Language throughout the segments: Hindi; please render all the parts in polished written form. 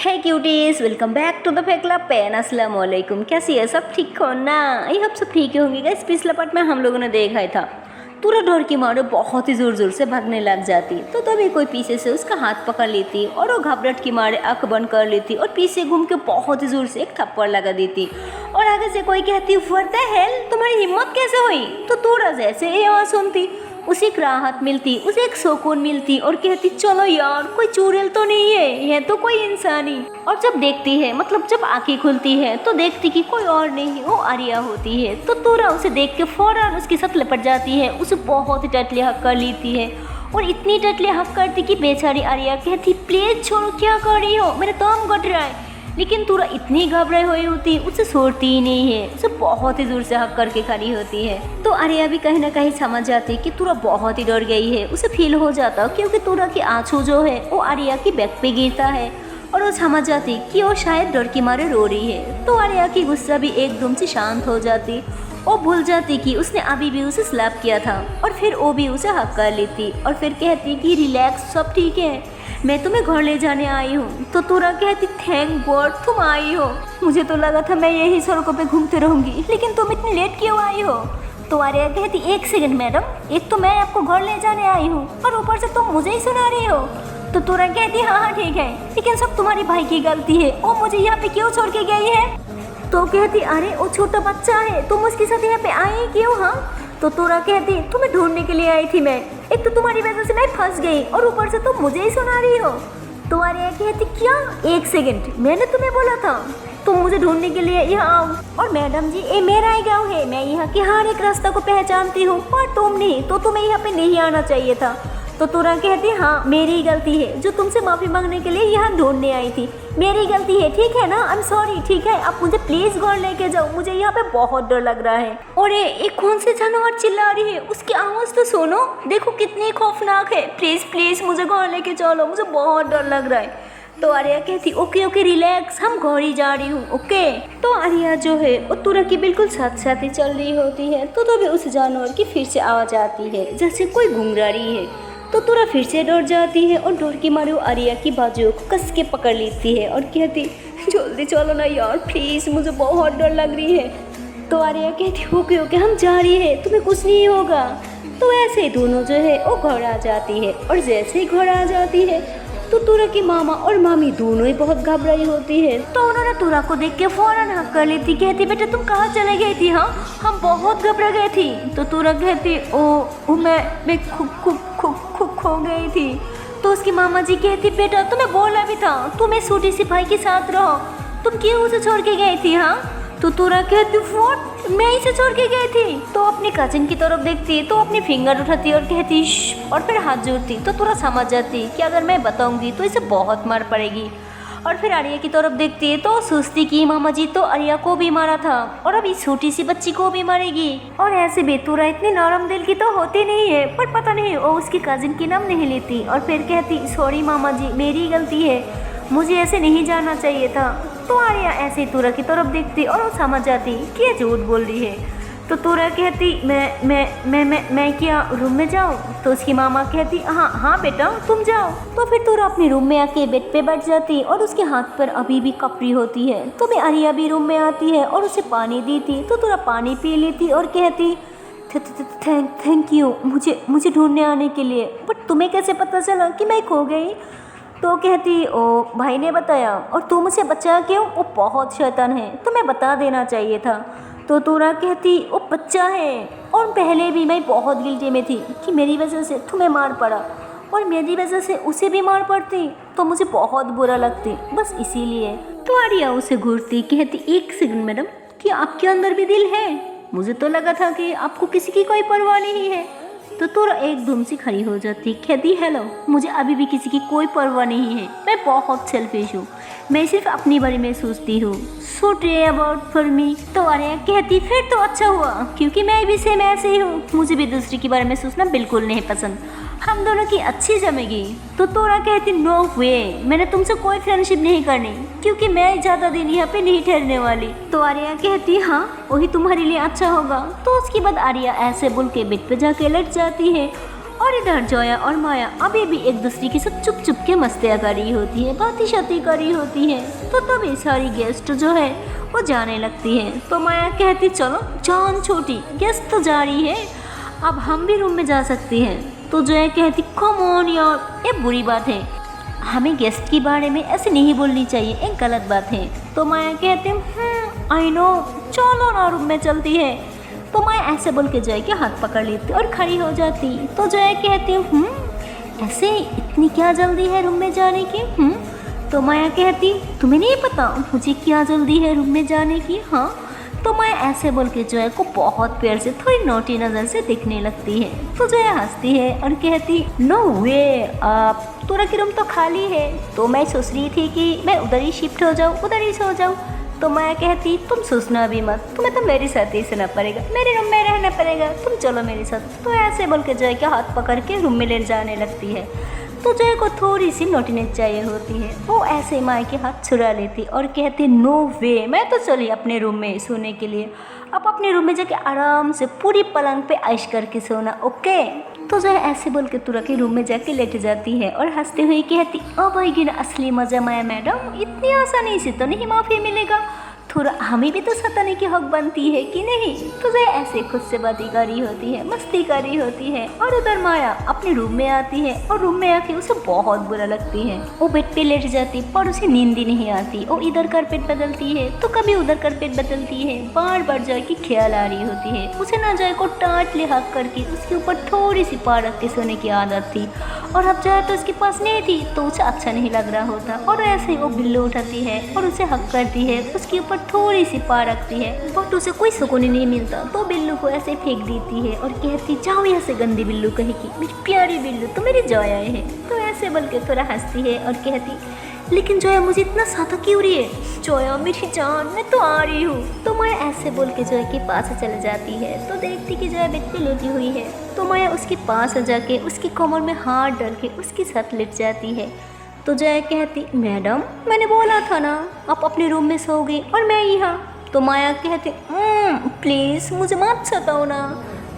है cuties, welcome back to the फेकला पेन। अस्सलाम वालेकुम। कैसी है, सब ठीक हो ना? आई होप सब ठीक होंगे। गाइस पिछला पार्ट में हम लोगों ने देखा ही था पूरा डर की मारे बहुत ही ज़ोर ज़ोर से भागने लग जाती, तो तभी कोई पीछे से उसका हाथ पकड़ लेती और वो घबराहट की मारे आँख बंद कर लेती और पीछे घूम के बहुत ही ज़ोर से एक थप्पड़ लगा देती। और आगे से कोई कहती व्हाट द हेल, तुम्हारी हिम्मत कैसे हुई? तो थोड़ा जैसे ये आवाज़ सुनती उसे एक राहत मिलती, उसे एक सुकून मिलती और कहती चलो यार कोई चुड़ैल तो नहीं है, यह तो कोई इंसान ही। और जब देखती है, मतलब जब आंखें खुलती है तो देखती कि कोई और नहीं वो आर्या होती है। तो तोरा उसे देख के फौरन उसके साथ लिपट जाती है, उसे बहुत ही टटले हक कर लेती है और इतनी टटले हक करती कि बेचारी आर्या कहती प्लीज छोड़ो, क्या कर रही हो, मेरा दम घट रहा है। लेकिन तोरा इतनी घबराई हुई होती उसे छोड़ती ही नहीं है, उसे बहुत ही दूर से हक करके खड़ी होती है। तो आर्या भी कहीं ना कहीं समझ जाती कि तोरा बहुत ही डर गई है, उसे फील हो जाता क्योंकि तोरा की आंसू जो है वो आर्या की बैक पे गिरता है और वो समझ जाती कि वो शायद डर के मारे रो रही है। तो आर्या की गुस्सा भी एकदम से शांत हो जाती और भूल जाती कि उसने अभी भी उसे स्लैप किया था और फिर वो भी उसे हक कर लेती और फिर कहती कि रिलैक्स, सब ठीक है, मैं तुम्हें घर ले जाने आई हूँ। तो तोरा कहती थैंक गॉड तुम आई हो, मुझे तो लगा था मैं यही सड़कों पे घूमते रहूंगी, लेकिन तुम इतनी लेट क्यों आई हो? तो आर्या कहती एक सेकंड मैडम, एक तो मैं आपको घर ले जाने आई हूँ और ऊपर से तुम मुझे ही सुना रही हो। तो तोरा कहती हाँ ठीक है, लेकिन सब तुम्हारी भाई की गलती है, वो मुझे यहाँ पे क्यों छोड़ के गई है? तो कहती अरे वो छोटा बच्चा है, तुम उसके साथ यहाँ पे आई क्यों? हाँ। तो तोरा कहती तुम्हें ढूंढने के लिए आई थी मैं, एक तो तुम्हारी वजह से मैं फंस गई और ऊपर से तुम मुझे ही सुना रही हो। तो आर्या कहती क्या, एक सेकंड, मैंने तुम्हें बोला था तुम मुझे ढूंढने के लिए यहाँ आओ। और मैडम जी ये मेरा ही गाँव है, मैं यहाँ के हर एक रास्ता को पहचानती हूँ, पर तुम नहीं, तो तुम्हें यहाँ पे नहीं आना चाहिए था। तो तोरा कहती हाँ मेरी ही गलती है, जो तुमसे माफ़ी मांगने के लिए यहाँ ढूंढने आई थी, मेरी गलती है, ठीक है ना? आई एम सॉरी, ठीक है, आप मुझे प्लीज़ घर लेके जाओ, मुझे यहाँ पे बहुत डर लग रहा है। और ये कौन से जानवर चिल्ला रही है, उसकी आवाज़ तो सुनो, देखो कितनी खौफनाक है, प्लीज़ प्लीज़ मुझे घर लेके चलो, मुझे बहुत डर लग रहा है। तो आर्या कहती ओके ओके रिलैक्स, हम घर ही जा रही हूँ, ओके। तो आर्या जो है वो तोरा की बिल्कुल साथ साथ ही चल रही होती है, तो तभी उस जानवर की फिर से आवाज़ आती है जैसे कोई घुंघरा रही है। तो तोरा फिर से डर जाती है और डर की मारे वो आर्या की बाजुओं को कस के पकड़ लेती है और कहती जल्दी चलो ना यार प्लीज़, मुझे बहुत डर लग रही है। तो आर्या कहती ओके ओके हम जा रही है, तुम्हें कुछ नहीं होगा। तो ऐसे ही दोनों जो है वो घर आ जाती है और जैसे ही घर आ जाती है तो तोरा की मामा और मामी दोनों ही बहुत घबराई होती है। तो उन्होंने तोरा को देख के फौरन हक कर लेती, कहती बेटा तुम कहाँ चले गई थी? हाँ हम बहुत घबरा गए थी। तो तोरा कहती ओ मैं खो गई थी। तो उसकी मामा जी कहती बेटा तुम्हें बोला भी था तुम इस छोटी सी भाई के साथ रहो, तुम क्यों उसे छोड़ के गई थी? हाँ। तो तोरा कहती व्हाट, मैं इसे छोड़ के गई थी। तो अपनी कजिन की तरफ देखती तो अपनी फिंगर उठाती और कहती और फिर हाथ जोड़ती। तो तोरा समझ जाती कि अगर मैं बताऊंगी तो इसे बहुत मार पड़ेगी। और फिर आर्या की तरफ देखती है तो सोचती कि मामा जी तो आर्या को भी मारा था और अब इस छोटी सी बच्ची को भी मारेगी। और ऐसे भी तोरा इतनी नरम दिल की तो होती नहीं है, पर पता नहीं वो उसकी कजिन की नाम नहीं लेती और फिर कहती सॉरी मामा जी मेरी गलती है, मुझे ऐसे नहीं जाना चाहिए था। तो आर्या ऐसे ही तोरा की तरफ देखती और वो समझ जाती कि ये झूठ बोल रही है। तो तोरा कहती मैं क्या रूम में जाऊँ? तो उसकी मामा कहती हाँ बेटा तुम जाओ। तो फिर तोरा अपने रूम में आके बेड पे बैठ जाती और उसके हाथ पर अभी भी कपड़ी होती है। तो मैं आर्या भी रूम में आती है और उसे पानी देती, तो तोरा पानी पी लेती और कहती थैंक यू मुझे ढूंढने आने के लिए, बट तुम्हें कैसे पता चला कि मैं खो गई? तो कहती ओ भाई ने बताया, और तू मुझे बचा क्यों? वो बहुत शैतान है, तुम्हें बता देना चाहिए था। तो तोरा कहती वो बच्चा है और पहले भी मैं बहुत गिल्टी में थी कि मेरी वजह से तुम्हें मार पड़ा और मेरी वजह से उसे भी मार पड़ती तो मुझे बहुत बुरा लगती, बस इसीलिए। तो आर्या उसे घूरती कहती एक सेकंड मैडम, क्या आपके अंदर भी दिल है? मुझे तो लगा था कि आपको किसी की कोई परवाह नहीं है। तो तोरा एकदम से खड़ी हो जाती, कहती हेलो मुझे अभी भी किसी की कोई परवाह नहीं है, मैं बहुत सेल्फिश हूँ, मैं सिर्फ अपनी बारे में सोचती हूँ, सो ट्रे अबाउट फॉर मी। तो आर्या कहती फिर तो अच्छा हुआ क्योंकि मैं भी सेम ऐसे ही हूँ, मुझे भी दूसरे के बारे में सोचना बिल्कुल नहीं पसंद, हम दोनों की अच्छी जमेगी। तो तोरा कहती नो वे, मैंने तुमसे कोई फ्रेंडशिप नहीं करनी क्योंकि मैं ज़्यादा दिन यहाँ पे नहीं ठहरने वाली। तो आर्या कहती हाँ वही तुम्हारे लिए अच्छा होगा। तो उसके बाद आर्या ऐसे बोल के बेड पे जाके लेट जाती है और इधर जोया और माया अभी भी एक दूसरे के साथ चुप चुप के मस्तियाँ कर रही होती है, बातें शाती कर रही होती है। तो तभी सारी गेस्ट जो है वो जाने लगती है। तो माया कहती चलो जान छोटी, गेस्ट तो जा रही है, अब हम भी रूम में जा सकती हैं। तो जोया कहती कम ऑन यार, ये बुरी बात है, हमें गेस्ट के बारे में ऐसे नहीं बोलनी चाहिए, एक गलत बात है। तो माया कहती आई नो, चलो ना रूम में चलती है। तो मैं ऐसे बोल के जोया के हाथ पकड़ लेती और खड़ी हो जाती। तो जोया कहती ऐसे इतनी क्या जल्दी है रूम में जाने की? तो माया कहती तुम्हें नहीं पता मुझे क्या जल्दी है रूम में जाने की? हाँ। तो मैं ऐसे बोल के जोया को बहुत प्यार से थोड़ी नोटी नज़र से देखने लगती है। तो जोया हंसती है और कहती नो वे, आप तोरा की रूम तो खाली है, तो मैं सोच रही थी कि मैं उधर ही शिफ्ट हो जाऊँ, उधर ही सो जाऊँ। तो मैं कहती तुम सोचना भी मत, तुम्हें तो मेरे साथ ही सोना पड़ेगा, मेरे रूम में रहना पड़ेगा, तुम चलो मेरे साथ। तो ऐसे बोल के जोया के हाथ पकड़ के रूम में ले जाने लगती है। तो जोया को थोड़ी सी नोटिनेस चाहिए होती है, वो ऐसे माया के हाथ छुड़ा लेती और कहती नो वे, मैं तो चली अपने रूम में सोने के लिए, अब अपने रूम में जाके आराम से पूरी पलंग पे ऐश करके सोना, ओके। तो जोया ऐसे बोल के तुरंत ही रूम में जाके लेट जाती है और हंसते हुए कहती अब आएगी ना असली मज़ा माया मैडम, इतनी आसानी से तो नहीं माफ़ी मिलेगा, थोड़ा हमें भी तो सताने की हक बनती है कि नहीं। तो जोया ऐसे खुद से बातें कर रही होती है, मस्ती कर रही होती है। और उधर माया अपने रूम में आती है और रूम में आके उसे बहुत बुरा लगती है, वो बेड पे लेट जाती पर उसे नींद ही नहीं आती। वो इधर कारपेट बदलती है तो कभी उधर कारपेट बदलती है, बार बार जोया की ख्याल आ रही होती है। उसे ना जोया को टाँट ले हक करके उसके ऊपर थोड़ी सी पार रख के सोने की आदत थी, और अब जोया तो उसके पास नहीं थी तो उसे अच्छा नहीं लग रहा होता। और ऐसे ही वो बिल्लू उठाती है और उसे हक करती है, उसके ऊपर थोड़ी सी पार रखती है, बट उसे कोई सुकून नहीं मिलता। तो बिल्लू को ऐसे फेंक देती है और कहती जाओ यहाँ से गंदी बिल्लू कहेगी, मेरी प्यारी बिल्लू तो मेरी जोया है। तो ऐसे बोल के थोड़ा हंसती है और कहती लेकिन जोया मुझे इतना सादा क्यों रही है? जोया मेरी जान, मैं तो आ रही हूँ। तो माया ऐसे बोल के जोया के पास चले जाती है तो देखती कि जोया बेड पे लेटी हुई है। तो माया उसके पास जाके उसकी कमर में हाथ डाल के उसके साथ लेट जाती है। तो जोया कहती मैडम मैंने बोला था ना आप अपने रूम में सोओगे और मैं यहाँ। तो माया कहती प्लीज़ मुझे मत सताओ ना।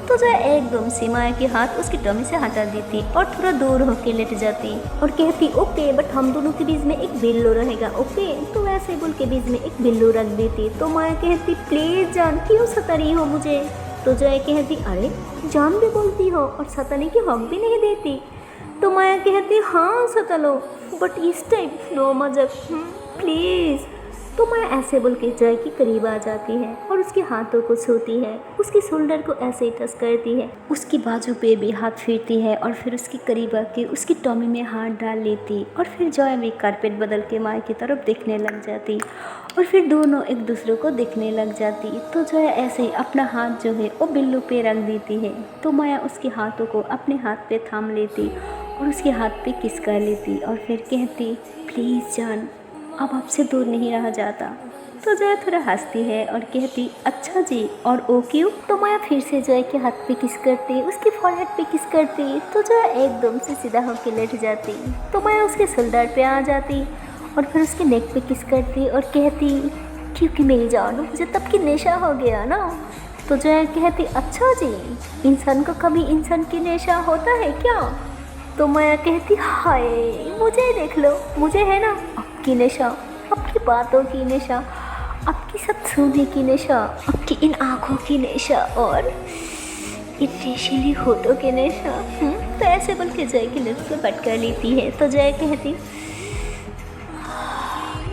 तो जोया एकदम से माया के हाथ उसकी टमी से हटा देती और थोड़ा दूर होके लेट जाती और कहती ओके बट हम दोनों के बीच में एक बिल्लू रहेगा, ओके। तो वैसे बोल के बीच में एक बिल्लू रख देती। तो माया कहती प्लीज़ जान क्यों सता रही हो मुझे? तो जोया कहती अरे जान भी बोलती हो और सताने की हक भी नहीं देती। तो माया कहती हाँ सता लो बट इस टाइम नो मजाक प्लीज़। तो माया ऐसे बोल के जोया के करीब आ जाती है और उसके हाथों को छूती है, उसके शोल्डर को ऐसे ही टच करती है, उसकी बाजू पे भी हाथ फेरती है और फिर उसके करीब आके उसकी टॉमी में हाथ डाल लेती। और फिर जोया भी कारपेट बदल के माया की तरफ देखने लग जाती और फिर दोनों एक दूसरे को देखने लग जाती। तो जोया ऐसे ही अपना हाथ जो है वो बिल्लू पे रख देती है। तो माया उसके हाथों को अपने हाथ पे थाम लेती और उसके हाथ पे किस कर लेती और फिर कहती प्लीज़ जान अब आपसे दूर नहीं रहा जाता। तो जोया थोड़ा हंसती है और कहती अच्छा जी और ओ क्यों। तो माया फिर से जोया के हाथ पे किस करती, उसके फॉरहेड पे किस करती। तो जोया एकदम से सीधा होकर लेट जाती। तो माया उसके शोल्डर पे आ जाती और फिर उसके नेक पे किस करती और कहती क्योंकि मेरी जान मुझे तब की नशा हो गया ना। तो जोया कहती अच्छा जी इंसान को कभी इंसान की नशा होता है क्या? तो माया कहती हाय मुझे देख लो, मुझे है ना आपकी नशा, आपकी बातों की नशा, आपके साथ सोने की नशा, आपकी इन आँखों की नशा और इन रेशीली होठों की नशा। तो ऐसे बोल के जय की लिप्स पे बट कर लेती है। तो जय कहती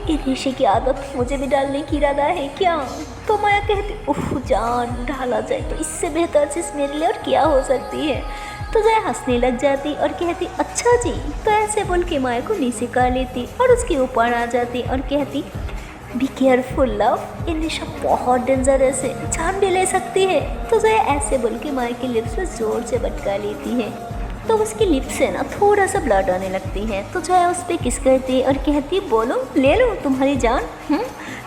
ये नशे की आदत मुझे भी डालने की इरादा है क्या? तो माया कहती उफ जान डाला जाए तो इससे बेहतर चीज़ मेरे लिए और क्या हो सकती है। तो जया हंसने लग जाती और कहती अच्छा जी। तो ऐसे बोल के माया को नीचे कर लेती और उसके ऊपर आ जाती और कहती बी केयरफुल लव, ये नशा बहुत डेंजरस है, जान भी ले सकती है। तो जया ऐसे बोल के माया की लिप्स में जोर से बटका लेती है। तो उसकी लिप्स से ना थोड़ा सा ब्लड आने लगती है। तो जया उस पर किस करती और कहती बोलो ले लो तुम्हारी जान।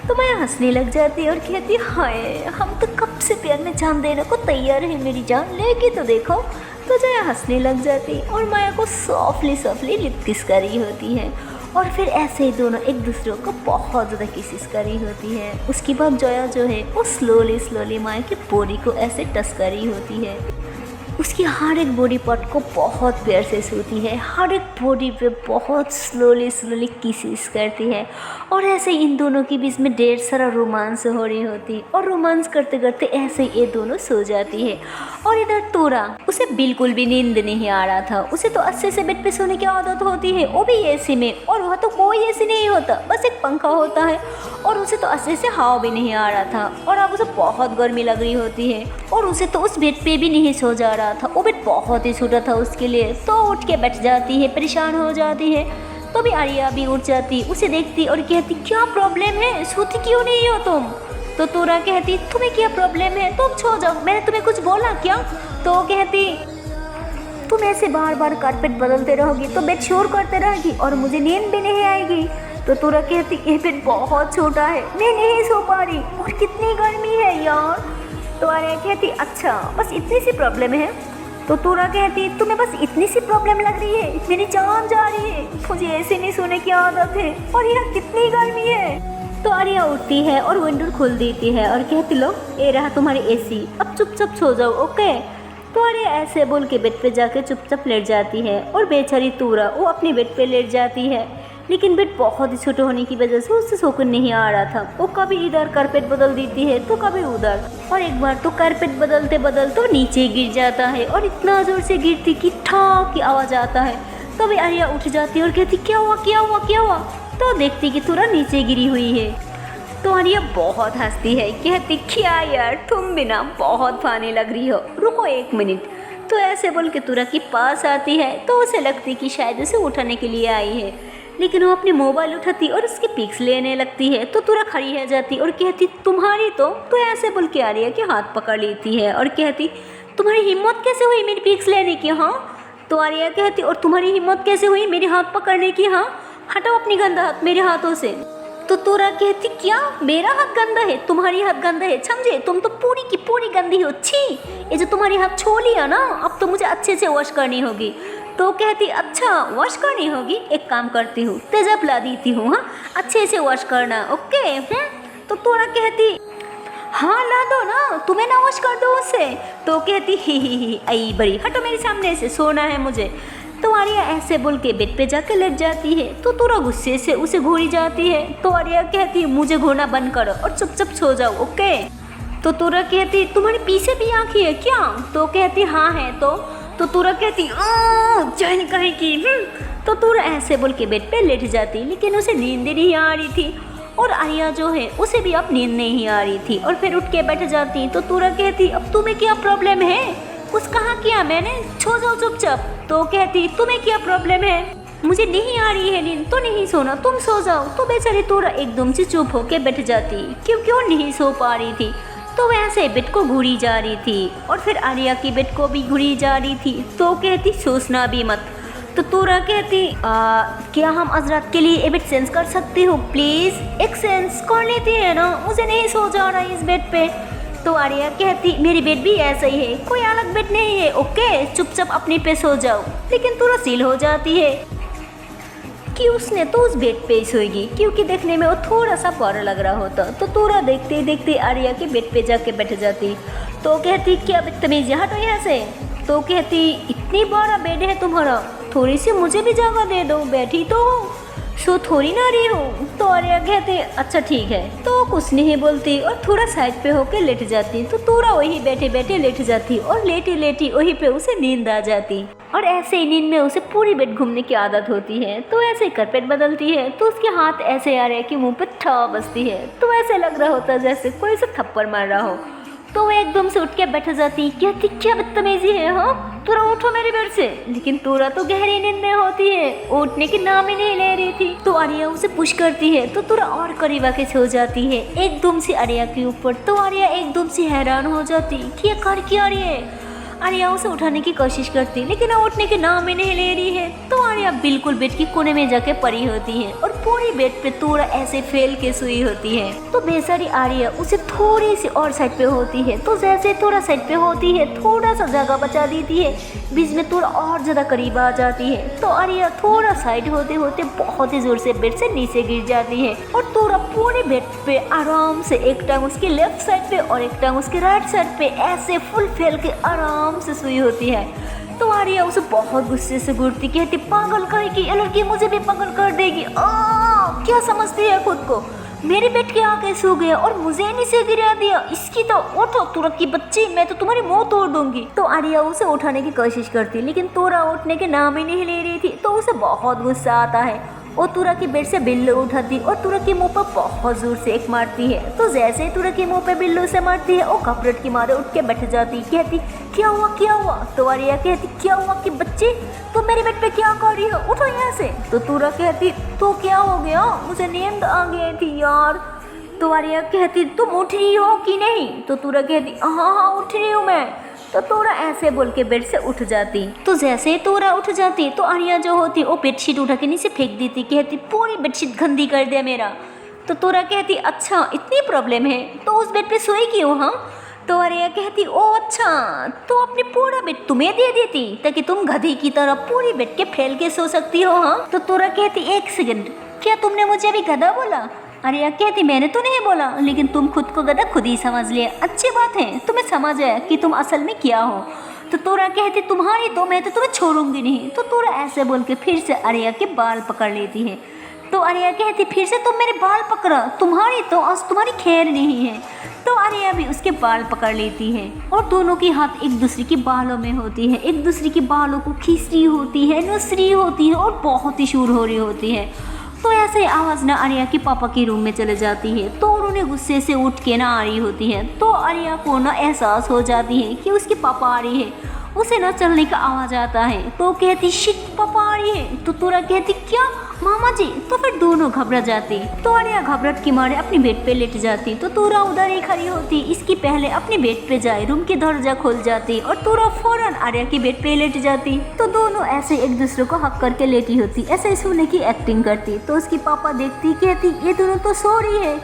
तो माया हंसने लग जाती और कहती हाय हम तो कब से प्यार में जान देने को तैयार है मेरी जान, लेके तो देखो। तो जया हंसने लग जाती और माया को सॉफ्टली लिप किस करी होती है और फिर ऐसे ही दोनों एक दूसरे को बहुत ज़्यादा किसिस करी होती है। उसके बाद जया जो है वो स्लोली माया की बॉडी को ऐसे टच करी होती है। उसकी हर एक बॉडी पार्ट को बहुत प्यार से छूती है, हर एक बॉडी पे बहुत स्लोली स्लोली किसिस करती है। और ऐसे इन दोनों के बीच में ढेर सारा रोमांस हो रही होती और रोमांस करते करते ऐसे ये दोनों सो जाती है। और इधर तोरा, उसे बिल्कुल भी नींद नहीं आ रहा था। उसे तो अच्छे से बेड पे सोने की आदत होती है, वो भी एसी में, और वहाँ तो कोई एसी नहीं होता, बस एक पंखा होता है। और उसे तो अच्छे से हवा भी नहीं आ रहा था और अब उसे बहुत गर्मी लग रही होती है और उसे तो उस बेड पे भी नहीं सो जा रहा था। वो बेड बहुत ही छोटा था उसके लिए। तो उठ के बैठ जाती है, परेशान हो जाती है। तो भी आर्या भी उठ जाती, उसे देखती और कहती क्या प्रॉब्लम है, सोती क्यों नहीं हो तुम? तो तोरा कहती तुम्हें क्या प्रॉब्लम है, तुम सो जाओ, मैंने तुम्हें कुछ बोला क्या? तो कहती तुम ऐसे बार बार कारपेट बदलते रहोगी तो बेड शोर करते रहेगी और मुझे नींद भी नहीं आएगी। तो तोरा कहती ये बेड बहुत छोटा है, मैं नहीं सो पा रही और कितनी गर्मी है यार। तो आर्या कहती अच्छा बस इतनी सी प्रॉब्लम है? तो तोरा कहती तुम्हें बस इतनी सी प्रॉब्लम लग रही है, मेरी जान जा रही है, मुझे ऐसे नहीं सोने की आदत है और यहाँ कितनी गर्मी है। तो आर्या उठती है और विंडो खोल देती है और कहती लो ये रहा तुम्हारी एसी, अब चुपचाप सो जाओ ओके। तो आर्या ऐसे बोल के बेड पे जाके चुपचाप लेट जाती है और बेचारी तोरा वो अपने बेड पे लेट जाती है। लेकिन बेड बहुत ही छोटे होने की वजह से उससे सोकर नहीं आ रहा था। वो कभी इधर कारपेट बदल देती है तो कभी उधर, और एक बार तो कारपेट बदलते बदलते तो नीचे गिर जाता है और इतना जोर से गिरती कि ठा की आवाज़ आता है। तभी आर्या उठ जाती है और कहती क्या हुआ क्या हुआ क्या हुआ? तो देखती कि तोरा नीचे गिरी हुई है। तो आर्या बहुत हंसती है, कहती क्या यार तुम भी ना बहुत फानी लग रही हो, रुको एक मिनट। तो ऐसे बोल के तोरा के पास आती है तो उसे लगती कि शायद उसे उठाने के लिए आई है, लेकिन वो अपने मोबाइल उठाती और उसके पिक्स लेने लगती है। तो तोरा खड़ी रह जाती और कहती तुम्हारी तो ऐसे बोल के आर्या के हाथ पकड़ लेती है और कहती तुम्हारी हिम्मत कैसे हुई मेरी पिक्स लेने की? हाँ। तो आर्या कहती और तुम्हारी हिम्मत कैसे हुई मेरे हाथ पकड़ने की? हाँ, हटाओ अपनी गंदा हाथ मेरे हाथों से। तो तोरा कहती क्या मेरा हाथ गंदा है, तुम्हारी हाथ गंदा है, समझे? तुम तो पूरी की पूरी गंदी हो, छी। ये जो तुम्हारी हाथ छो लिया ना, अब तो मुझे अच्छे से वॉश करनी होगी। तो कहती अच्छा वॉश करनी होगी, एक काम करती हूँ तेजाब ला देती हूँ, हाँ अच्छे से वॉश करना ओके। तो तोरा कहती हाँ ला दो ना, तुम्हें ना वॉश कर दो उससे। तो कहती ही आई बड़ी, हटो मेरे सामने से, सोना है मुझे। तो आर्या ऐसे बोल के बेड पे जाकर लेट जाती है। तो तोरा गुस्से से उसे घूरी जाती है। तो आर्या कहती है मुझे घूरना बंद करो और चुपचाप सो जाओ ओके। तो तोरा कहती तुम्हारे पीछे भी आँखें है क्या? तो कहती हाँ है। तो तोरा कहती जान कहीं की। तो तोरा ऐसे बोल के बेड पे लेट जाती, लेकिन उसे नींद नहीं आ रही थी और आर्या जो है उसे भी अब नींद नहीं आ रही थी और फिर उठ के बैठ जाती। तो तोरा कहती अब तुम्हें क्या प्रॉब्लम है? कुछ कहाँ किया मैंने, सो जाओ चुपचाप। तो कहती तुम्हें क्या प्रॉब्लम है? मुझे नहीं आ रही है नींद तो नहीं सोना, तुम सो जाओ। तो बेचारी तोरा एकदम से चुप होके बैठ जाती क्योंकि वो नहीं सो पा रही थी। तो वैसे बेड को घूरी जा रही थी और फिर आर्या की बेड को भी घूरी जा रही थी। तो कहती सोचना भी मत। तो तोरा कहती क्या हम आज रात के लिए ये बेड चेंज कर सकते हो प्लीज़? एक चेंज कर लेते हैं ना, मुझे नहीं सो जा रहा है इस बेड पे। तो आर्या कहती मेरी बेड भी ऐसा ही है, कोई अलग बेड नहीं है ओके, चुपचाप अपने पे सो जाओ। लेकिन तोरा सील हो जाती है कि उसने तो उस बेड पे ही सोएगी क्योंकि देखने में वो थोड़ा सा प्यारा लग रहा होता। तो तोरा देखते देखते आर्या के बेड पे जाके बैठ जाती। तो कहती क्या बदतमीज़ी, हटो यहाँ से। तो कहती इतनी बड़ा बेड है तुम्हारा, थोड़ी सी मुझे भी जगह दे दो, बैठी तो सो थोड़ी ना रही हूँ। तो आर्या कहते अच्छा ठीक है। तो कुछ नहीं बोलती और थोड़ा साइड पे होके लेट जाती। तो तोरा वही बैठे बैठे लेट जाती और लेटी लेटी वहीं पे उसे नींद आ जाती। और ऐसे ही नींद में उसे पूरी बेड घूमने की आदत होती है। तो ऐसे कारपेट बदलती है तो उसके हाथ ऐसे आ रहे कि मुंह पे ठा बजती है। तो ऐसे लग रहा होता जैसे कोई उसे थप्पड़ मार रहा हो। तो वो एकदम से उठ के बैठ जाती, कहती क्या बदतमीजी है, हाँ तोरा उठो मेरे बेड से। लेकिन तोरा तो गहरी नींद में होती है, उठने की नाम ही नहीं ले रही थी। तो आर्या उसे पुश करती है तो तोरा और करीब आके सो जाती है एकदम से आर्या के ऊपर। तो आर्या एकदम से हैरान हो जाती कि ये कर क्या रही है। आर्या उसे उठाने की कोशिश करती लेकिन वो उठने के नाम ही नहीं ले रही है। तो आर्या बिल्कुल बेड की कोने में जाके पड़ी होती है और पूरी बेड पे तोरा ऐसे फैल के सोई होती है। तो बेचारी आर्या उसे थोड़ी सी और साइड पे होती है। तो जैसे थोड़ा साइड पे होती है थोड़ा सा जगह बचा देती है, बीच में थोड़ा और ज्यादा करीब आ जाती है। तो आर्या थोड़ा साइड होते होते बहुत ही जोर से बेड से नीचे गिर जाती है और तोरा पूरे बेड पे आराम से एक टांग उसकी लेफ्ट साइड पे और एक टांग उसके राइट साइड पे ऐसे फुल फैल के आराम बम से सुई होती है। तो आर्या उसे बहुत गुस्से से घूरती, कहती पागल कहेगी, ये लड़की मुझे भी पागल कर देगी। क्या समझती है खुद को, मेरे बेड के आगे सो गया और मुझे नीचे गिरा दिया, इसकी तो उठो तुरक की बच्ची, मैं तो तुम्हारी मुंह तोड़ दूंगी। तो आर्या उसे उठाने की कोशिश करती, लेकिन तोरा उठने के नाम ही नहीं ले रही थी। तो उसे बहुत गुस्सा आता है और तुरा की बेड से बिल्लू उठाती और तुरा के मुंह पर बहुत जोर से एक मारती है। तो जैसे ही तुरा के मुंह पे बिल्लू से मारती है, वो घबराहट की मारे उठ के बैठ जाती, कहती क्या हुआ क्या हुआ। तो आर्या कहती क्या हुआ कि बच्चे तुम मेरे बेड पे क्या कर रही हो, उठो यहाँ से। तो तुरा कहती तो क्या हो गया, मुझे नींद आ गई थी यार। तो आर्या कहती तुम उठ रही हो कि नहीं। तो तुरा कहती हाँ उठ रही हूँ मैं। तो तोरा ऐसे बोल के बेड से उठ जाती। तो जैसे ही तोरा उठ जाती तो आर्या जो होती वो बेडशीट उठा के नीचे फेंक देती, कहती पूरी बेडशीट गंदी कर दिया मेरा। तो तोरा कहती अच्छा इतनी प्रॉब्लम है तो उस बेड पे सोई क्यों। हाँ तो आर्या कहती ओ अच्छा, तो अपनी पूरा बेड तुम्हें दे देती ताकि तुम गधी की तरह पूरी बेड के फैल के सो सकती हो। हाँ तो तोरा कहती एक सेकंड, क्या तुमने मुझे अभी गधा बोला। आर्या कहती मैंने तो नहीं बोला, लेकिन तुम खुद को गधा खुद ही समझ लिया, अच्छी बात है तुम्हें समझ आया कि तुम असल में क्या हो। तो तोरा कहती तुम्हारी तो मैं तो तुम्हें छोड़ूंगी नहीं। तो तोरा ऐसे बोल के फिर से आर्या के बाल पकड़ लेती है। तो आर्या कहती फिर से तुम मेरे बाल पकड़ा, तुम्हारी तो आज तुम्हारी खैर नहीं है। तो आर्या भी उसके बाल पकड़ लेती है और दोनों की हाथ एक दूसरे के बालों में होती है, एक दूसरे के बालों को खींच रही होती है, नस रही होती है और बहुत ही शोर हो रही होती है। तो ऐसे आवाज़ ना आर्या के पापा के रूम में चले जाती है। तो उन्होंने गुस्से से उठ के ना आ रही होती है। तो आर्या को ना एहसास हो जाती है कि उसके पापा आ रही है। उसे ना चलने का आवाज़ आता है तो कहती शिट पापा आ रही है। तो तोरा कहती क्या मामा जी। तो फिर दोनों घबरा जाती। तो आर्या घबराहट की मारे अपनी बेड पे लेट जाती। तो तोरा उधर ही खड़ी होती, इसकी पहले अपने बेड पे जाए, रूम की दरवाजा खोल जाती और तोरा फौरन आर्या की बेड पे लेट जाती। तो दोनों ऐसे एक दूसरे को हक करके लेटी होती, ऐसे सोने की एक्टिंग करती। तो उसकी पापा देखती, कहती ये दोनों तो सो रही है,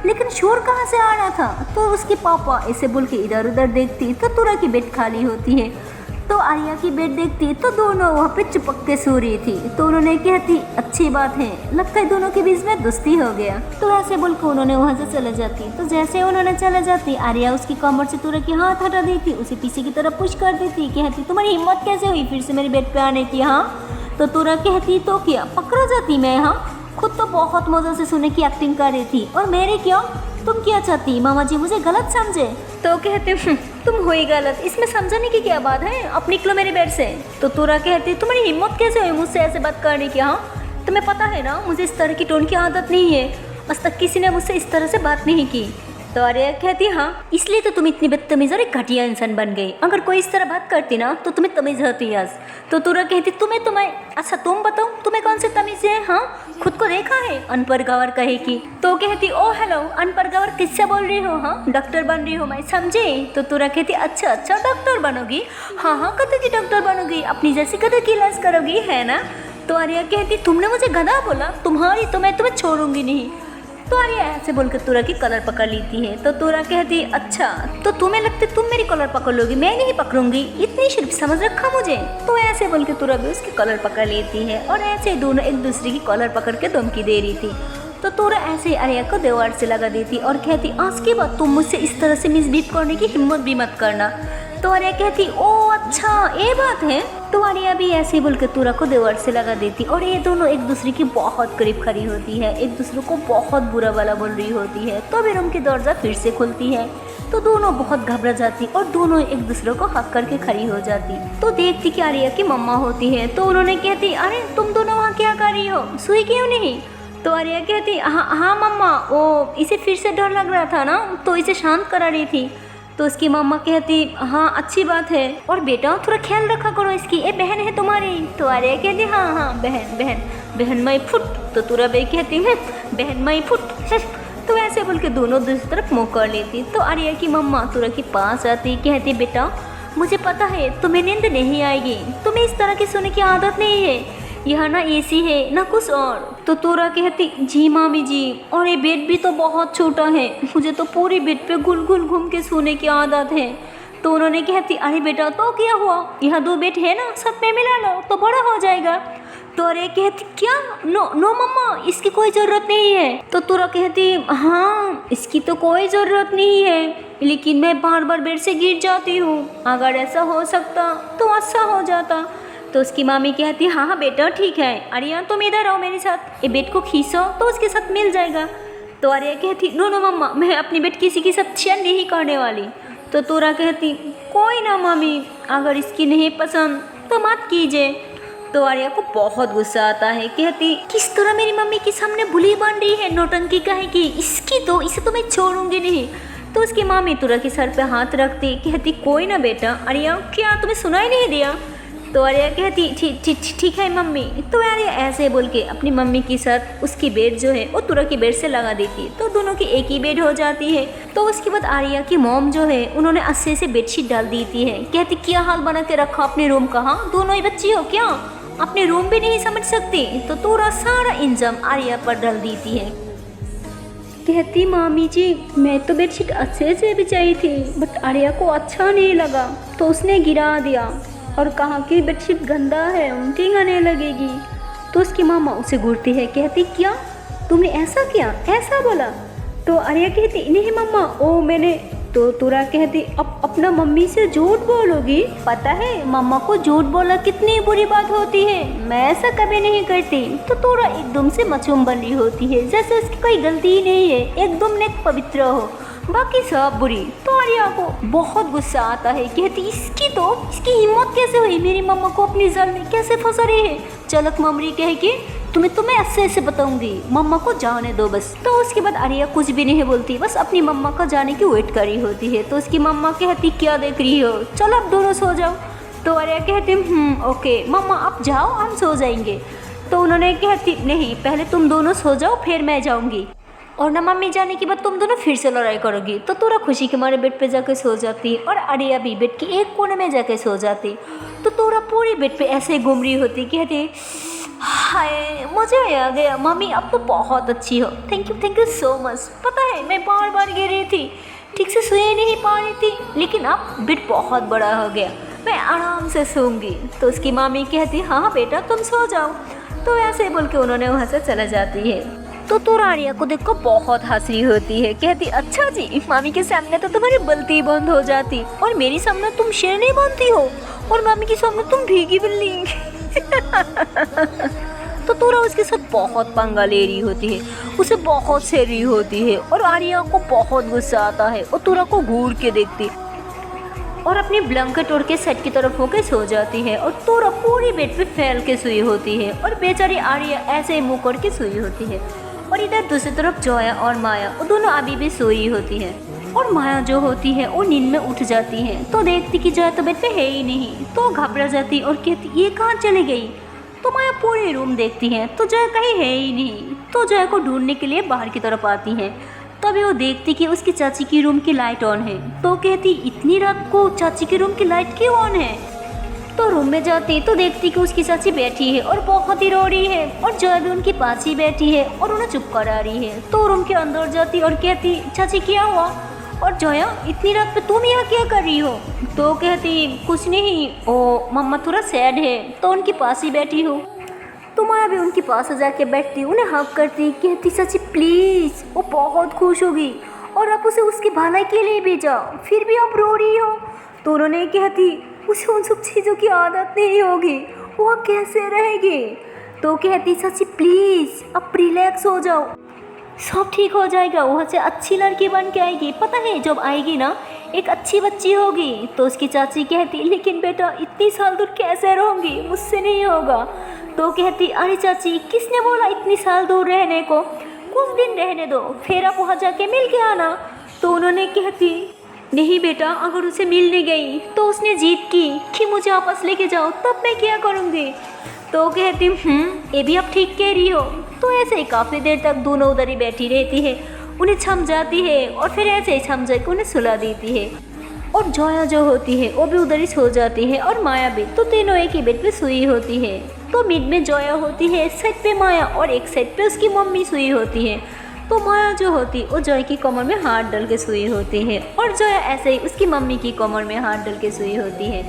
लेकिन शोर कहाँ से आ रहा था। तो उसके पापा ऐसे बोल के इधर उधर देखती तो तोरा की बेड खाली होती है। तो आर्या की बेड देखती तो दोनों वहाँ पे चिपक के सो रही थी। तो उन्होंने कहती अच्छी बात है, लगता है दोनों के बीच में दोस्ती हो गया। तो ऐसे बोल के उन्होंने वहाँ से चले जाती। तो जैसे उन्होंने चले जाती आर्या उसकी कमर से तोरा की हाथ हटा देती, उसे पीछे की तरफ पुश कर देती, कहती तुम्हारी हिम्मत कैसे हुई फिर से मेरे बेड पे आने की। हाँ तो तोरा कहती तो क्या पकड़ा जाती मैं। हाँ खुद तो बहुत मज़े से सोने की एक्टिंग कर रही थी और मेरे क्यों, तुम क्या चाहती मामा जी मुझे गलत समझे। तो कहते तुम हुई गलत, इसमें समझने की क्या बात है, अब निकलो मेरे बेड से। तो तोरा कहती तुम्हारी हिम्मत कैसे हुई मुझसे ऐसे बात करने की। हाँ तुम्हें पता है ना मुझे इस तरह की टोन की आदत नहीं है, आज तक किसी ने मुझसे इस तरह से बात नहीं की। तो आर्या कहती हाँ इसलिए तो तुम इतनी बदतमीज़ और एक घटिया इंसान बन गई, अगर कोई इस तरह बात करती ना तो तुम्हें तमीज़ होती आज। तो तोरा कहती तुम्हें अच्छा तुम बताओ तुम्हें कौन सी तमीज़ है। हाँ खुद को देखा है अनपढ़ गंवार कहे की। तो कहती ओ हेलो अनपढ़ गंवार किससे बोल रही हो। हाँ डॉक्टर बन रही हो मैं, समझे। तो तोरा कहती अच्छा डॉक्टर बनोगी। हाँ गधे की डॉक्टर बनोगी, अपनी जैसी गधे की इलाज करोगी है ना। तो आर्या कहती तुमने मुझे गधा बोला, तुम्हारी तो मैं तुम्हें छोड़ूंगी नहीं। तो आर्या ऐसे बोलकर तोरा की कलर पकड़ लेती है। तो तोरा कहती अच्छा तो तुम्हें लगता तुम मेरी कलर पकड़ लोगी, मैं नहीं पकड़ूंगी, इतनी सिर्फ समझ रखा मुझे। तो ऐसे बोलकर तोरा भी उसकी कलर पकड़ लेती है और ऐसे दोनों एक दूसरे की कलर पकड़ के धमकी दे रही थी। तो तोरा ऐसे आर्या को दीवार से लगा देती और कहती आज के बाद तुम मुझसे इस तरह से मिसबिहेव करने की हिम्मत भी मत करना। तो आर्या कहती ओ अच्छा ये बात है। तो आर्या भी ऐसे बोल के तोरा को दीवार से लगा देती और ये दोनों एक दूसरे के बहुत करीब खड़ी होती है, एक दूसरे को बहुत बुरा वाला बोल रही होती है। तो भी रूम की दरवाजा फिर से खुलती है। तो दोनों बहुत घबरा जाती और दोनों एक दूसरे को हक करके खड़ी हो जाती। तो देखती कि आर्या की मम्मा होती है। तो उन्होंने कहती अरे तुम दोनों वहाँ क्या कर रही हो, सोई क्यों नहीं। तो आर्या कहती हाँ मम्मा वो इसे फिर से डर लग रहा था ना तो इसे शांत करा रही थी। तो उसकी मम्मा कहती हाँ अच्छी बात है, और बेटा थोड़ा ख्याल रखा करो इसकी, ये बहन है तुम्हारी। तो आर्या कहती हाँ बहन मई फुट। तो तोरा भाई कहती है बहन मई फुट। तो ऐसे बोल के दोनों दूसरी तरफ मुँह कर लेती। तो आर्या की मम्मा तोरा के पास आती, कहती बेटा मुझे पता है तुम्हें नींद नहीं आएगी, तुम्हें इस तरह की सोने की आदत नहीं है, यहाँ ना एसी है ना कुछ और। तो तोरा कहती जी मामी जी, और ये बेड भी तो बहुत छोटा है, मुझे तो पूरी बेड पे गुल गुल घूम के सोने की आदत है। तो उन्होंने कहती अरे बेटा तो क्या हुआ, यहाँ 2 बेड है ना, सब में मिला लो तो बड़ा हो जाएगा। तो अरे कहती क्या, नो नो मम्मा इसकी कोई ज़रूरत नहीं है। तो तुरा कहती हाँ इसकी तो कोई ज़रूरत नहीं है, लेकिन मैं बार बार बेड से गिर जाती हूँ, अगर ऐसा हो सकता तो अच्छा हो जाता। तो उसकी मामी कहती हाँ हाँ बेटा ठीक है, आर्या तुम इधर आओ मेरे साथ, ये बेड को खींचो तो उसके साथ मिल जाएगा। तो आर्या कहती नो नो मम्मा मैं अपनी बेड किसी के साथ शेयर नहीं करने वाली। तो तुरा कहती कोई ना मामी, अगर इसकी नहीं पसंद तो मत कीजिए। तो आर्या को बहुत गुस्सा आता है, कहती किस तरह मेरी मम्मी के सामने बुली बन रही है, नौटंकी कहेगी इसकी, तो इसे तो मैं छोड़ूंगी नहीं। तो उसकी मामी तुरा के सर पे हाथ रखती, कहती कोई ना बेटा, आर्या क्या तुम्हें सुनाई नहीं दिया। तो आर्या कहती ठीक है मम्मी। तो आर्या ऐसे बोल के अपनी मम्मी के साथ उसकी बेड जो है वो तुरा की बेड से लगा देती है, तो दोनों की एक ही बेड हो जाती है। तो उसके बाद आर्या की मॉम जो है उन्होंने अच्छे से बेडशीट डाल देती है, कहती क्या हाल बना के रखा अपने रूम का, हाँ दोनों ही बच्ची हो क्या, अपने रूम भी नहीं समझ सकती। तो तुरा सारा इंजाम आर्या पर डाल देती है, कहती मामी जी मैं तो बेडशीट अच्छे से बिछाई थी, बट आर्या को अच्छा नहीं लगा तो उसने गिरा दिया और कहा कि बेडशीट गंदा है, उल्टी आने लगेगी। तो उसकी मामा उसे घूरती है, कहती क्या तुमने ऐसा किया, ऐसा बोला। तो आर्या कहती नहीं मम्मा ओ मैंने। तो तुरा कहती अब अपना मम्मी से झूठ बोलोगी, पता है मम्मा को झूठ बोला कितनी बुरी बात होती है, मैं ऐसा कभी नहीं करती। तो तुरा एकदम से मासूम बन रही होती है, जैसे उसकी कोई गलती ही नहीं है, एकदम नेक पवित्र हो, बाकी सब बुरी। तो आर्या को बहुत गुस्सा आता है, कहती इसकी हिम्मत कैसे हुई मेरी मम्मा को अपनी जाल में कैसे फंसा रही है। चलक ममरी कह के तुम्हें अच्छे से बताऊंगी, मम्मा को जाने दो बस। तो उसके बाद आर्या कुछ भी नहीं बोलती, बस अपनी मम्मा का जाने की वेट कर रही होती है। तो उसकी मम्मा कहती क्या देख रही हो, चलो अब दोनों सो जाओ। तो आर्या कहती ओके मम्मा आप जाओ हम सो जाएंगे। तो उन्होंने कहती नहीं पहले तुम दोनों सो जाओ फिर मैं जाऊंगी, और ना मम्मी जाने के बाद तुम दोनों फिर से लड़ाई करोगी। तो तुरा खुशी के मारे बेड पे जाके सो जाती और आर्या भी बेड के एक कोने में जाके सो जाती। तो तुरा पूरी बेड पे ऐसे घूम रही होती, कहती हाय मुझे आ गया मम्मी, अब तो बहुत अच्छी हो, थैंक यू सो मच। पता है मैं बार बार गिर रही थी, ठीक से सोए नहीं पा रही थी, लेकिन अब बेड बहुत बड़ा हो गया, मैं आराम से सोऊंगी। तो उसकी मामी कहती हाँ बेटा तुम सो जाओ। तो ऐसे बोल के उन्होंने वहाँ से चला जाती है। तो तुरा आर्या को देखकर बहुत हंसी होती है, कहती अच्छा जी मामी के सामने तो तुम्हारी बल्ती बंद हो जाती, और मेरी सामने तुम शेर नहीं बनती हो, और मामी के सामने तुम भीगी बिल्ली। तो तुरा उसके साथ बहुत पंगा ले रही होती है, उसे बहुत से रही होती है, और आर्या को बहुत गुस्सा आता है, और तुरा को घूर के देखती और अपनी ब्लैंकेट ओढ़ के सेट की तरफ होकर सो जाती है। और तुरा पूरी बेड पे फैल के सोई होती है, और बेचारी आर्या ऐसे ही मुँह करके सोई होती है। और इधर दूसरी तरफ जोया और माया वो दोनों अभी भी सोई होती है, और माया जो होती है वो नींद में उठ जाती है, तो देखती कि जोया तो बेड पे है ही नहीं, तो घबरा जाती और कहती ये कहाँ चली गई। तो माया पूरे रूम देखती है तो जोया कहीं है ही नहीं, तो जोया को ढूंढने के लिए बाहर की तरफ आती है। तभी वो देखती कि उसकी चाची की रूम की लाइट ऑन है, तो कहती इतनी रात को चाची की रूम की लाइट क्यों ऑन है। तो रूम में जाती तो देखती कि उसकी चाची बैठी है और बहुत ही रो रही है, और जोया भी उनके पास ही बैठी है और उन्हें चुप करा रही है। तो रूम के अंदर जाती और कहती चाची क्या हुआ, और जोया इतनी रात पे तुम यहाँ क्या कर रही हो। तो कहती कुछ नहीं, ओ मम्मा थोड़ा सैड है तो उनके पास ही बैठी हूँ। तो माया भी उनके पास जाके बैठती, उन्हें हक करती, कहती चाची प्लीज़, वो बहुत खुश होगी और आप उसे उसकी भलाई के लिए भेजा, फिर भी आप रो रही हो। तो उन्होंने कहती उसे उन सब चीज़ों की आदत नहीं होगी, वो कैसे रहेगी। तो कहती चाची प्लीज़ अब रिलैक्स हो जाओ, सब ठीक हो जाएगा, वहाँ से अच्छी लड़की बन के आएगी, पता है जब आएगी ना एक अच्छी बच्ची होगी। तो उसकी चाची कहती लेकिन बेटा इतनी साल दूर कैसे रहूँगी, मुझसे नहीं होगा। तो कहती अरे चाची किसने बोला इतनी साल दूर रहने को, कुछ दिन रहने दो फिर आप वहाँ जाके मिल के आना। तो उन्होंने कहती नहीं बेटा अगर उसे मिलने गई तो उसने जीत की कि मुझे वापस लेके जाओ, तब मैं क्या करूँगी। तो कहती ये भी आप ठीक कह रही हो। तो ऐसे ही काफ़ी देर तक दोनों उधर ही बैठी रहती है, उन्हें समझाती है और फिर ऐसे ही समझा के उन्हें सुला देती है। और जोया जो होती है वो भी उधर ही सो जाती है और माया भी, तो तीनों एक ही बेड पे सोई होती है। तो मिड में जोया होती है, साइड पे माया और एक साइड पे उसकी मम्मी सोई होती है। तो माया जो होती है वो जोया की कमर में हाथ डाल के सोई होती है, और जोया ऐसे ही उसकी मम्मी की कमर में हाथ डाल के सोई होती है।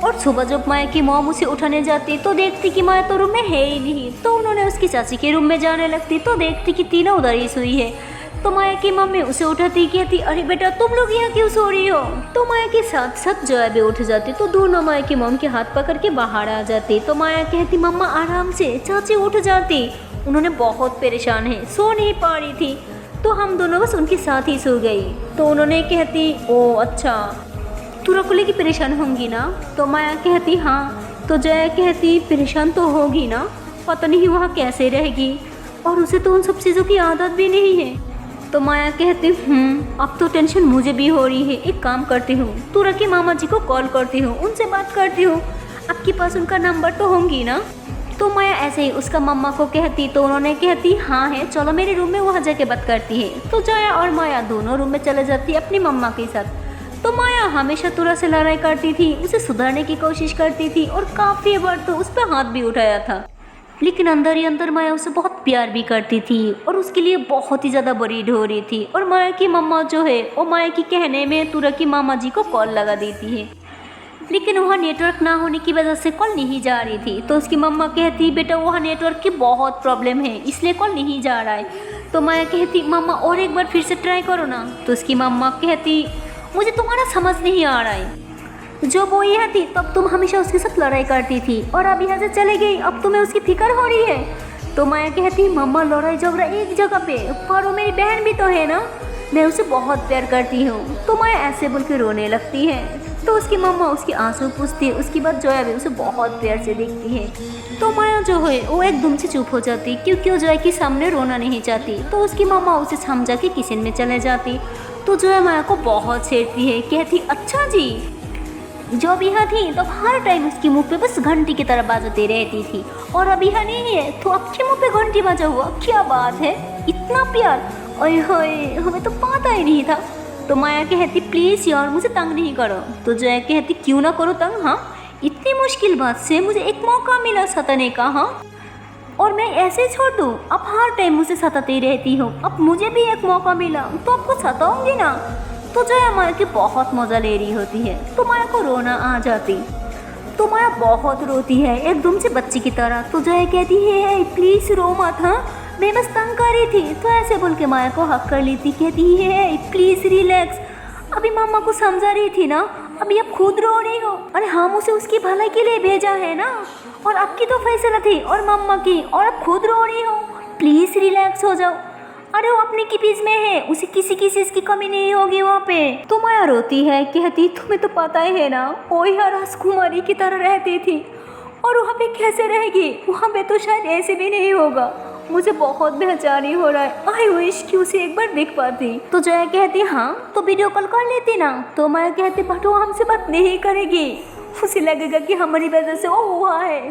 और सुबह जब माया की मॉम उसे उठाने जाती तो देखती कि माया तो रूम में है ही नहीं। तो उन्होंने उसकी चाची के रूम में जाने लगती तो देखती कि तीनों उधर ही सोई है। तो माया की मम्मी उसे उठाती कहती, अरे बेटा तुम लोग यहाँ क्यों सो रही हो। तो माया के साथ साथ जया भी उठ जाती तो दोनों माया की मॉम के हाथ पकड़ के बाहर आ जाती। तो माया कहती, मम्मा आराम से, चाची उठ जाती, उन्होंने बहुत परेशान है, सो नहीं पा रही थी, तो हम दोनों बस उनके साथ ही सो गई। तो उन्होंने कहती, ओ अच्छा, तू रकुले की परेशान होंगी ना। तो माया कहती हाँ। तो जया कहती, परेशान तो होगी ना, पता नहीं वहाँ कैसे रहेगी, और उसे तो उन सब चीज़ों की आदत भी नहीं है। तो माया कहती, अब तो टेंशन मुझे भी हो रही है, एक काम करती हूँ, तू रखी मामा जी को कॉल करती हूँ, उनसे बात करती हूँ, आपके पास उनका नंबर तो होंगी ना। तो माया ऐसे ही उसका मम्मा को कहती तो उन्होंने कहती हाँ है, चलो मेरे रूम में वहाँ जाके बात करती है। तो जया और माया दोनों रूम में चले जाती अपनी मम्मा के साथ। तो माया हमेशा तुरा से लड़ाई करती थी, उसे सुधारने की कोशिश करती थी और काफ़ी बार तो उस पर हाथ भी उठाया था, लेकिन अंदर ही अंदर माया उसे बहुत प्यार भी करती थी और उसके लिए बहुत ही ज़्यादा वरीड हो रही थी। और माया की मम्मा जो है वो माया की कहने में तुरा की मामा जी को कॉल लगा देती है, लेकिन वहाँ नेटवर्क ना होने की वजह से कॉल नहीं जा रही थी। तो उसकी मम्मा कहती, बेटा वहाँ नेटवर्क की बहुत प्रॉब्लम है, इसलिए कॉल नहीं जा रहा है। तो माया कहती, मम्मा और एक बार फिर से ट्राई करो ना। तो उसकी मम्मा कहती, मुझे तुम्हारा समझ नहीं आ रहा है, जब वो यहाँ थी तब तुम हमेशा उसके साथ लड़ाई करती थी और अब यहाँ से चले गई, अब तुम्हें उसकी फिक्र हो रही है। तो माया कहती, मम्मा लड़ाई झगड़ा एक जगह पे, पर वो मेरी बहन भी तो है ना, मैं उसे बहुत प्यार करती हूँ। तो माया ऐसे बोल के रोने लगती है। तो उसकी मम्मा उसके आंसू पूछती है, उसके बाद जया भी उसे बहुत प्यार से देखती है। तो माया जो है वो एकदम से चुप हो जाती क्योंकि वो जया के सामने रोना नहीं चाहती। तो उसकी मम्मा उसे समझा के किचन में चले जाती। तो जया माया को बहुत छेड़ती है, कहती, अच्छा जी, जब यहाँ थी तब हर टाइम उसके मुंह पे बस घंटी की तरह बजाती रहती थी, और अब यहाँ नहीं है तो आपके मुंह पे घंटी बजा हुआ, क्या बात है, इतना प्यार, ओए होए, हमें तो पता ही नहीं था। तो माया कहती, प्लीज़ यार मुझे तंग नहीं करो। तो जया कहती, क्यों ना करो तंग, हाँ, इतनी मुश्किल बात से मुझे एक मौका मिला सताने का, हाँ, और मैं ऐसे छोड़ दूँ, अब हर टाइम मुझे सताती रहती हूँ, अब मुझे भी एक मौका मिला तो आपको सताऊंगी ना। तो जया माया की बहुत मज़ा ले रही होती है तो माया को रोना आ जाती। तो माया बहुत रोती है एकदम से बच्ची की तरह। तो जया कहती है, प्लीज़ रो मत, हाँ, मैं बस तंग कर रही थी। तो ऐसे बोल के माया को हक कर लेती, कहती है, प्लीज़ रिलैक्स, अभी मामा को समझा रही थी ना, अभी आप खुद रो रही हो, अरे हम उसे उसकी भलाई के लिए भेजा है ना, और आपकी तो फैसला थी और मम्मा की, और आप खुद रो रही हो, प्लीज़ रिलैक्स हो जाओ, अरे वो अपने की पीस में है, उसे किसी की चीज़ की कमी नहीं होगी वहाँ पे। तो माया रोती है, कहती, तुम्हें तो पता ही है ना, वो यहाँ राजकुमारी की तरह रहती थी और वहाँ पे कैसे रहेगी, वहाँ पे तो शायद ऐसे भी नहीं होगा, मुझे बहुत बेचैनी हो रहा है, आई विश कि उसे एक बार देख पाती। तो जया कहती, हाँ तो वीडियो कॉल कर लेती ना। तो माया कहती, बट वो हमसे बात नहीं करेगी, उसे लगेगा कि हमारी वजह से वो हुआ है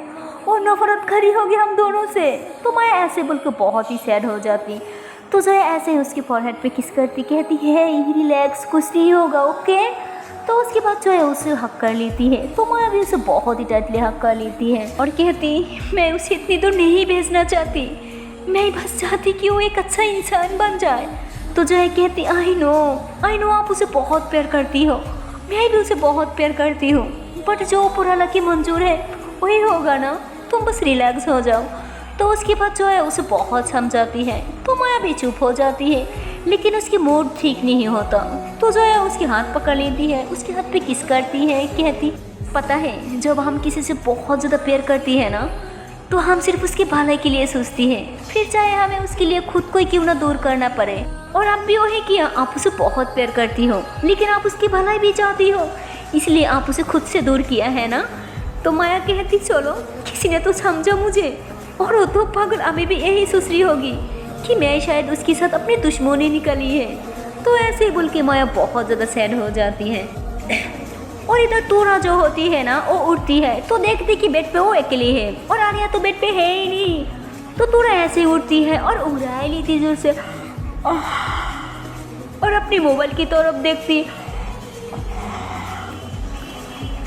और नफरत खड़ी होगी हम दोनों से। तो माया ऐसे बोल के बहुत ही सैड हो जाती। तो जया ऐसे ही उसके फॉरहेड पे किस करती, कहती है, रिलैक्स, कुछ नहीं होगा, ओके। तो उसके बाद जो है उसे हक कर लेती है। तो माया भी उसे बहुत ही टाइटली हक कर लेती है और कहती, मैं उसे इतनी दूर नहीं भेजना चाहती, मैं बस चाहती कि वो एक अच्छा इंसान बन जाए। तो जया कहती, आई नो आप उसे बहुत प्यार करती हो, मैं भी उसे बहुत प्यार करती हूँ, बट जो पुराना की मंजूर है वही होगा ना, तुम बस रिलैक्स हो जाओ। तो उसके बाद जो है उसे बहुत समझाती है। तो माया भी चुप हो जाती है, लेकिन उसकी मूड ठीक नहीं होता। तो जो है उसके हाथ पकड़ लेती है, उसके हाथ पे किस करती है, कहती, पता है जब हम किसी से बहुत ज़्यादा प्यार करती है ना, तो हम सिर्फ उसकी भलाई के लिए सोचती है, फिर चाहे हमें उसके लिए खुद को ही क्यों ना दूर करना पड़े। और आप भी वही किया, आप उसे बहुत प्यार करती हो, लेकिन आप उसकी भलाई भी चाहती हो, इसलिए आप उसे खुद से दूर किया है ना। तो माया कहती, चलो किसी ने तो समझा मुझे, और वो तो पागल अभी भी यही सोच रही होगी कि मैं शायद उसके साथ अपनी दुश्मनी निकली है। तो ऐसे ही बोल के माया बहुत ज़्यादा सैड हो जाती है। और इधर तोरा जो होती है ना, वो उठती है तो देखती कि बेड पे वो अकेली है और आर्या तो बेड पे है ही नहीं। तो तोरा ऐसे ही उठती है और उड़ाई लेती जोर से और अपनी मोबाइल की तरफ देखती,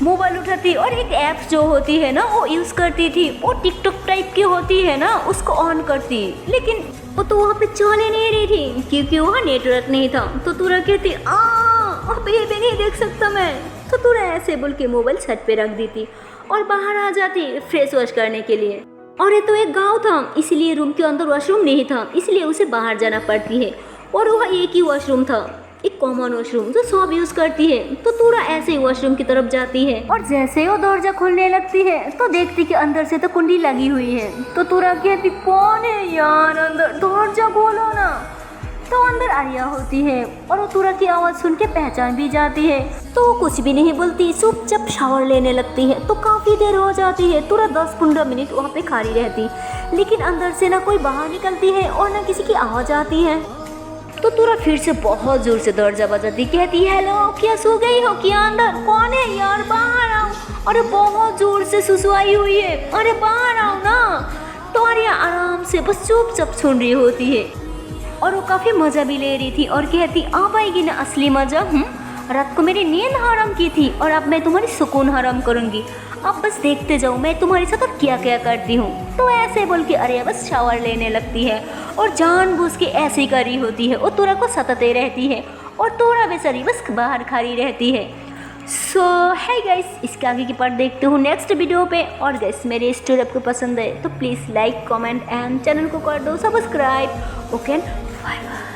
मोबाइल उठाती और एक ऐप जो होती है ना वो यूज़ करती थी, वो टिकटॉक टाइप की होती है ना, उसको ऑन करती, लेकिन वो तो वहाँ पे चल ही नहीं रही थी क्योंकि वहाँ नेटवर्क नहीं था। तो तोरा कहती, अब ये भी नहीं देख सकता मैं। तो तो तोरा ऐसे बोल के मोबाइल छत पे रख दी थी और बाहर आ जाती फेस वॉश करने के लिए। और ये तो एक गांव था, इसलिए रूम के अंदर वॉशरूम नहीं था, इसलिए उसे बाहर जाना पड़ती है। और वह एक ही वॉशरूम था, एक कॉमन वॉशरूम जो सब यूज करती है। तो तोरा ऐसे ही वॉशरूम की तरफ जाती है और जैसे ही वो दरवाजा खोलने लगती है तो देखती कि अंदर से तो कुंडी लगी हुई है। तो तोरा कहती कौन है यार, अंदर दरवाजा खोलो ना। तो अंदर आर्या होती है और वो तोरा की आवाज़ सुन के पहचान भी जाती है। तो वो कुछ भी नहीं बोलती, चुपचाप शावर लेने लगती है। तो काफ़ी देर हो जाती है, तोरा 10-15 मिनट वहाँ पे खड़ी रहती, लेकिन अंदर से ना कोई बाहर निकलती है और ना किसी की आवाज़ आती है। तो तोरा फिर से बहुत जोर से दरवाजा बजाती, कहती हेलो क्या सो गई हो क्या, अंदर कौन है यार, बाहर आओ। अरे बहुत जोर से सुसुआई हुई है, अरे बाहर आओ ना। तो आर्या आराम से बस चुपचाप सुन रही होती है और वो काफ़ी मज़ा भी ले रही थी और कहती आ पाएगी ना असली मज़ा। रात को मेरी नींद हराम की थी और अब मैं तुम्हारी सुकून हराम करूँगी, अब बस देखते जाओ मैं तुम्हारे साथ अब क्या क्या करती हूँ। तो ऐसे बोल के आर्या बस शावर लेने लगती है और जानबूझ के ऐसे ही करी होती है। वो तोरा को सताते रहती है और तोरा बेचारी बस बाहर खड़ी रहती है। सो है गाइस, इसके आगे की पार्ट देखते हूँ नेक्स्ट वीडियो पे। और गाइस मेरी स्टोरी आपको पसंद है तो please like comment and channel को कर दो सब्सक्राइब। Okay, bye bye.